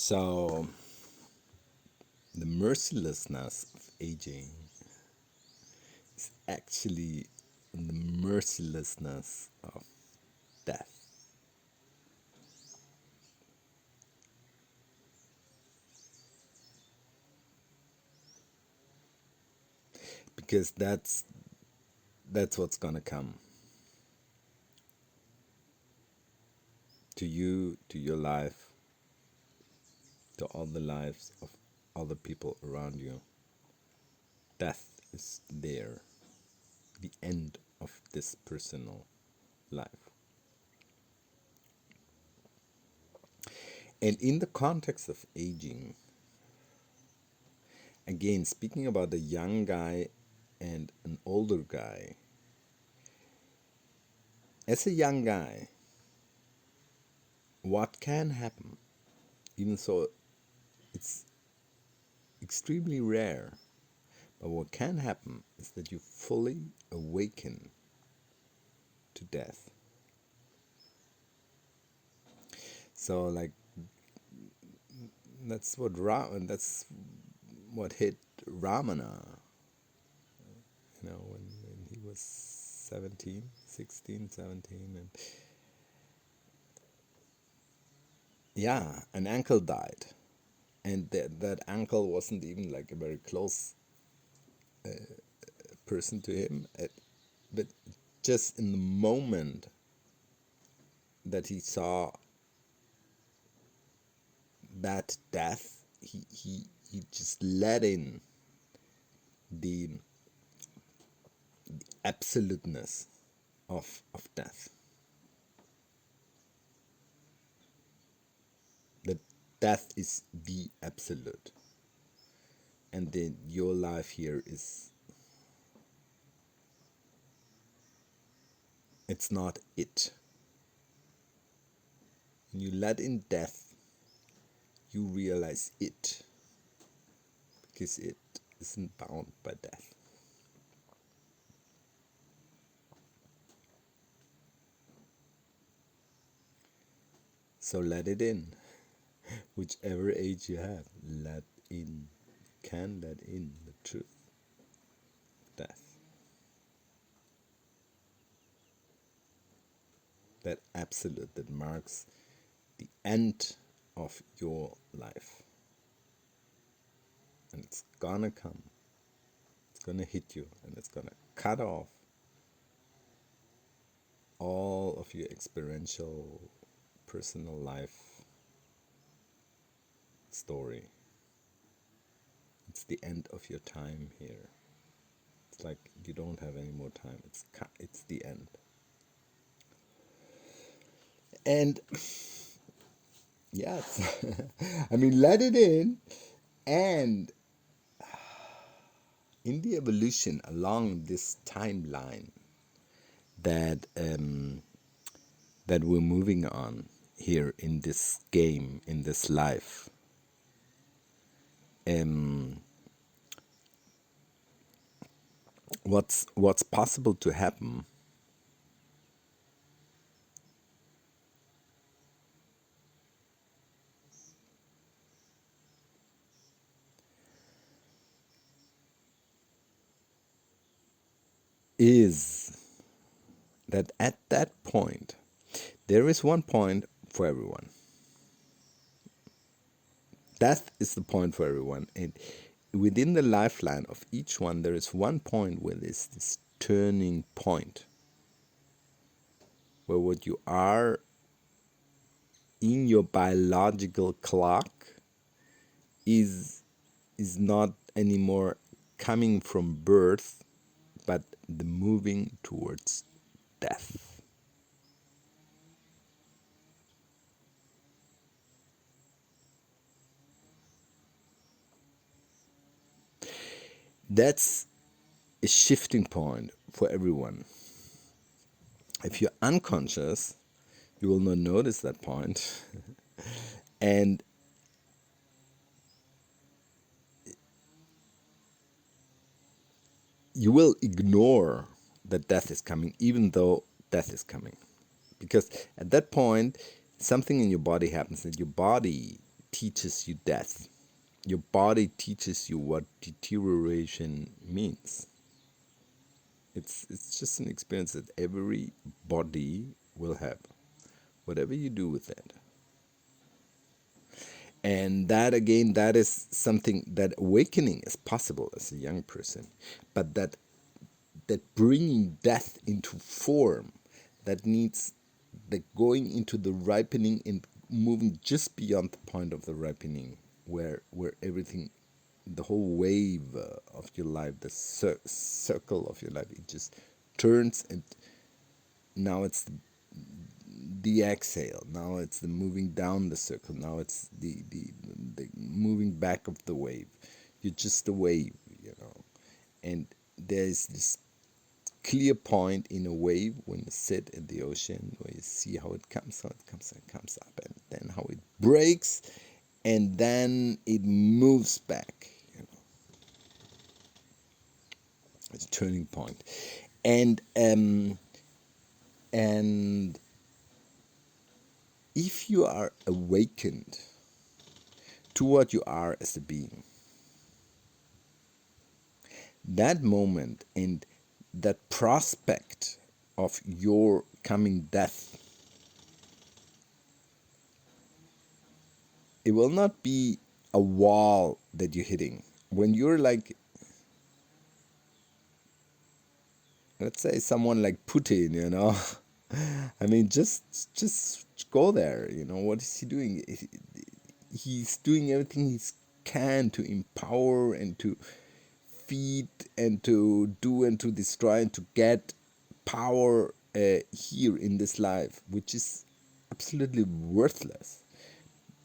So, the mercilessness of aging is actually the mercilessness of death. Because that's what's gonna come to you, to your life, to all the lives of other people around you. Death is there, the end of this personal life. And in the context of aging, again, speaking about a young guy and an older guy, as a young guy, what can happen, even though it's extremely rare, but what can happen is that you fully awaken to death. So, like, that's what hit Ramana, when he was 16, 17, and yeah, an uncle died, and that uncle wasn't even like a very close person to him, but just in the moment that he saw that death, he just let in the absoluteness of death. That death is the absolute, and then your life here it's not it. When you let in death, you realize it, because it isn't bound by death. So let it in. Whichever age you have, let in. Can let in the truth, death. That absolute that marks the end of your life. And it's gonna come. It's gonna hit you, and it's gonna cut off all of your experiential personal life story. It's the end of your time here. It's like you don't have any more time. It's the end. And yes, I mean, let it in. And in the evolution along this timeline that that we're moving on here in this game, in this life, what's possible to happen is that at that point there is one point for everyone. Death is the point for everyone, and within the lifeline of each one there is one point where there's this turning point, where what you are in your biological clock is not anymore coming from birth, but the moving towards death. That's a shifting point for everyone. If you're unconscious, you will not notice that point. And you will ignore that death is coming, even though death is coming. Because at that point, something in your body happens, that your body teaches you death. Your body teaches you what deterioration means. It's just an experience that every body will have, whatever you do with it. And that again, that is something that awakening is possible as a young person, but that bringing death into form, that needs the going into the ripening and moving just beyond the point of the ripening, where everything, the whole wave of your life, the circle of your life, it just turns, and now it's the exhale, now it's the moving down the circle, now it's the moving back of the wave. You're just a wave, and there's this clear point in a wave when you sit in the ocean, where you see how it comes up, and then how it breaks, and then it moves back. It's a turning point, and if you are awakened to what you are as a being, that moment and that prospect of your coming death, it will not be a wall that you're hitting. When you're like, let's say someone like Putin, I mean, just go there. What is he doing? He's doing everything he can to empower and to feed and to do and to destroy and to get power here in this life, which is absolutely worthless.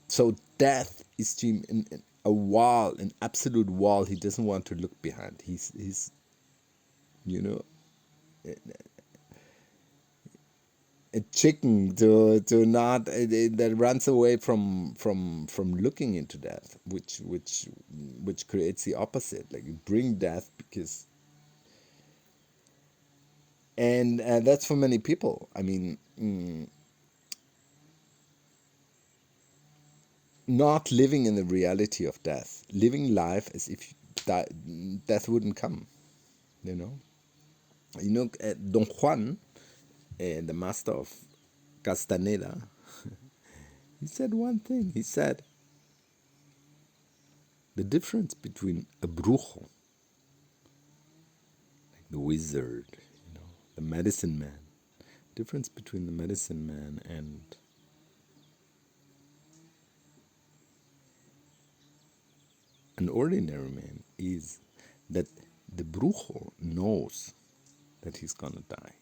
So death is to him a wall, an absolute wall. He doesn't want to look behind. He's a chicken to not that runs away from looking into death, which creates the opposite. Like, you bring death because, and that's for many people. I mean, not living in the reality of death, living life as if death wouldn't come. Don Juan, the master of Castaneda, he said one thing. He said, the difference between a brujo, like the wizard, the medicine man, difference between the medicine man and an ordinary man is that the brujo knows that he's gonna die.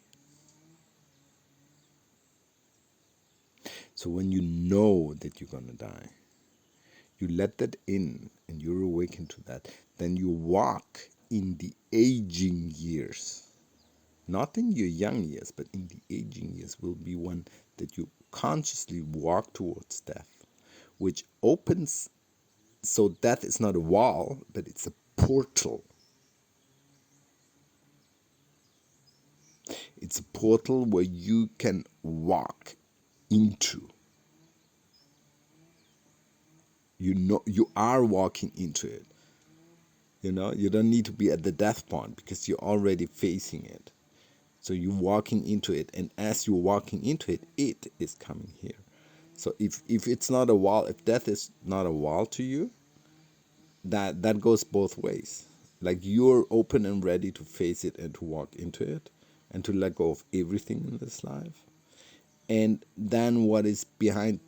So when you know that you're gonna die, you let that in and you're awakened to that, then you walk in the aging years. Not in your young years, but in the aging years will be one that you consciously walk towards death, which opens, so death is not a wall, but it's a portal. It's a portal where you can walk into. You are walking into it. You don't need to be at the death point because you're already facing it. So you're walking into it, and as you're walking into it, it is coming here. So if it's not a wall, if death is not a wall to you, that goes both ways. Like, you're open and ready to face it and to walk into it and to let go of everything in this life. And then what is behind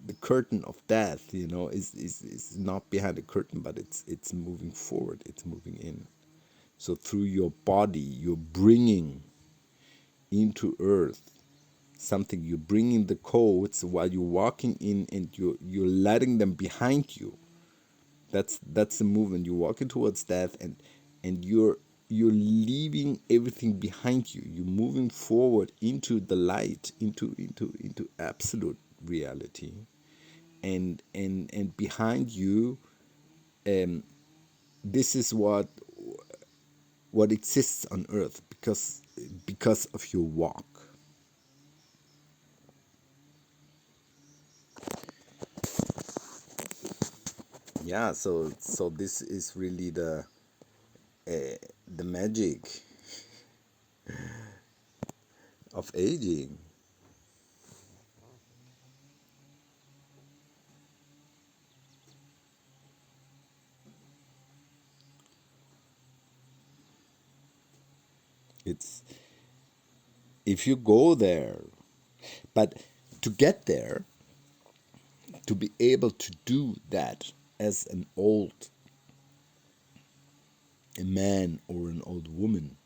the curtain of death, is not behind the curtain, but it's moving forward, it's moving in. So through your body, you're bringing into earth something. You're bringing the codes while you're walking in, and you're letting them behind you. That's the movement. You're walking towards death, and you're leaving everything behind you. You're moving forward into the light, into absolute reality, and behind you, this is what exists on earth because of your walk. Yeah, so this is really the magic of aging. It's if you go there, but to get there, to be able to do that as an old a man or an old woman,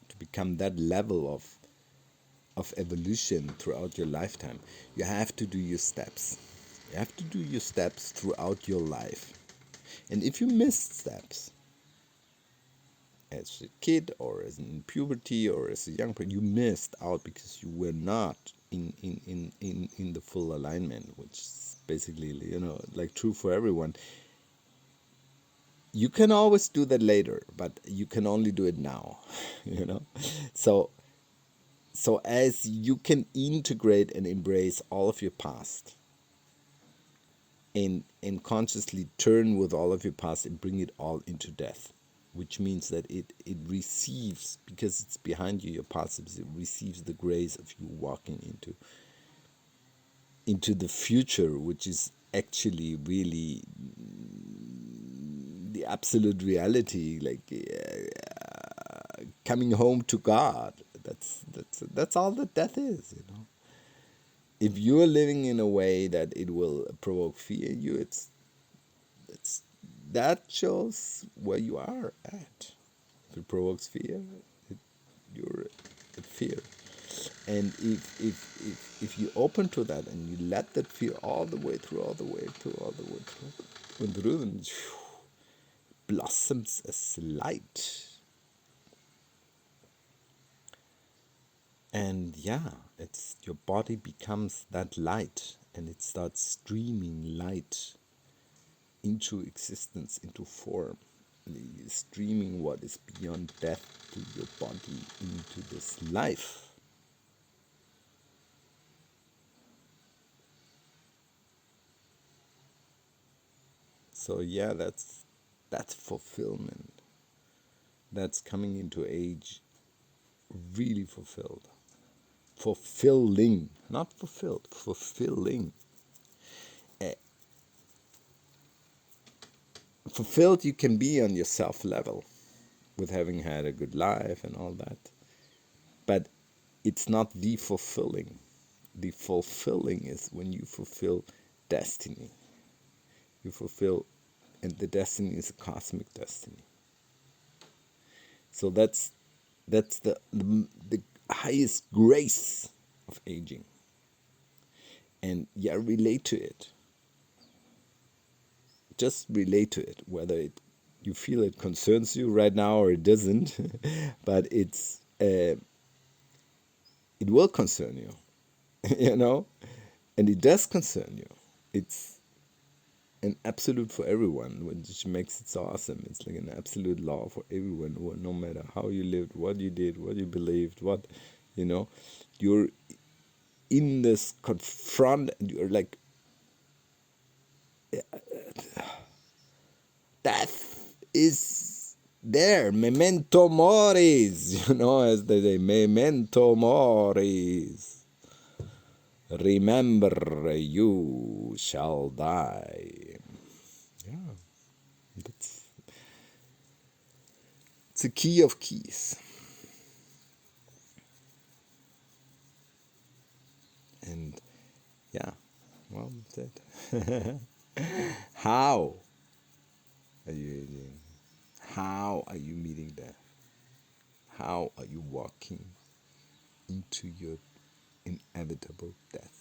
to become that level of evolution throughout your lifetime, you have to do your steps. You have to do your steps throughout your life. And if you missed steps as a kid or as in puberty or as a young person, you missed out because you were not in the full alignment, which is basically, like true for everyone. You can always do that later, but you can only do it now, you know? So as you can integrate and embrace all of your past and consciously turn with all of your past and bring it all into death, which means that it receives, because it's behind you, your past, it receives the grace of you walking into the future, which is actually really the absolute reality, like coming home to God. That's all that death is, If you are living in a way that it will provoke fear in you, it's that shows where you are at. If it provokes fear, you're at fear. And if you open to that and you let that fear all the way through, and through, then blossoms as light. And yeah, it's your body becomes that light, and it starts streaming light into existence, into form, streaming what is beyond death to your body into this life. So yeah, that's fulfillment. That's coming into age really fulfilled. Fulfilling, not fulfilled, fulfilling. Uh, Fulfilled you can be on your self level with having had a good life and all that. But it's not the fulfilling. The fulfilling is when you fulfill destiny. You fulfill, and the destiny is a cosmic destiny. So that's the highest grace of aging. And yeah, relate to it. Just relate to it, whether you feel it concerns you right now or it doesn't, but it will concern you, and it does concern you. It's an absolute for everyone, which makes it so awesome. It's like an absolute law for everyone, no matter how you lived, what you did, what you believed, you're in this confront, and you're like, death is there. Memento moris, as they say, memento moris. Remember, you shall die. Yeah, it's a key of keys. And yeah, well, that's it. How are you aging? How are you meeting death? How are you walking into your inevitable death?